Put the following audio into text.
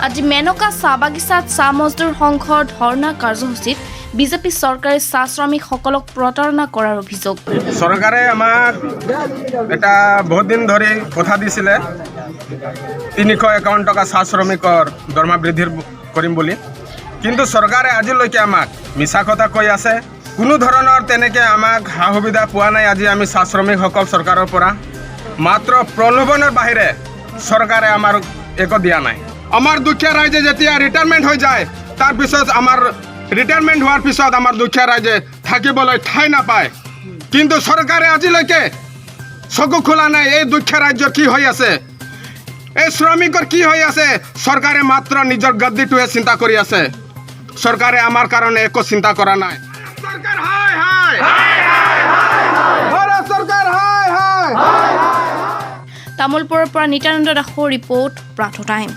আজি মেনকা চাহ বাগিচাত চাহ মজদুৰ সংঘৰ ধৰ্ণা কাৰ্যসূচীত বিজেপি চৰকাৰে চাহ শ্ৰমিকসকলক প্ৰতাৰণা কৰাৰ অভিযোগ। চৰকাৰে আমাক এটা বহুত দিন ধৰি কথা দিছিলে 351 টকা চাহ শ্ৰমিকৰ দৰমহা বৃদ্ধি কৰিম বুলি, কিন্তু চৰকাৰে আজিলৈকে আমাক মিছা কথা কৈ আছে। কোনো ধৰণৰ তেনেকৈ আমাক সা সুবিধা পোৱা নাই। আজি আমি চাহ শ্ৰমিকসকল চৰকাৰৰ পৰা মাত্ৰ প্ৰলোভনৰ বাহিৰে চৰকাৰে আমাৰ একো দিয়া নাই। আমাৰ দুখীয়া ৰাইজে যেতিয়া ৰিটায়াৰমেণ্ট হৈ যায়, তাৰপিছত আমাৰ ৰিটায়াৰমেণ্ট হোৱাৰ পিছত আমাৰ দুখীয়া ৰাইজে থাকিবলৈ ঠাই নাপায়, কিন্তু চৰকাৰে আজিলৈকে চকু খোলা নাই। এই দুখীয়া ৰাজ্যৰ কি হৈ আছে, এই শ্ৰমিকৰ কি হৈ আছে, চৰকাৰে মাত্ৰ নিজৰ গদ্দিটোহে চিন্তা কৰি আছে। চৰকাৰে আমাৰ কাৰণে একো চিন্তা কৰা নাই। চৰকাৰ হাই হাই, ভাৰত চৰকাৰ হাই হাই। তামোলপুৰৰ পৰা নিত্যানন্দ দাসৰ ৰিপৰ্ট প্ৰাৰ্থ টাইম।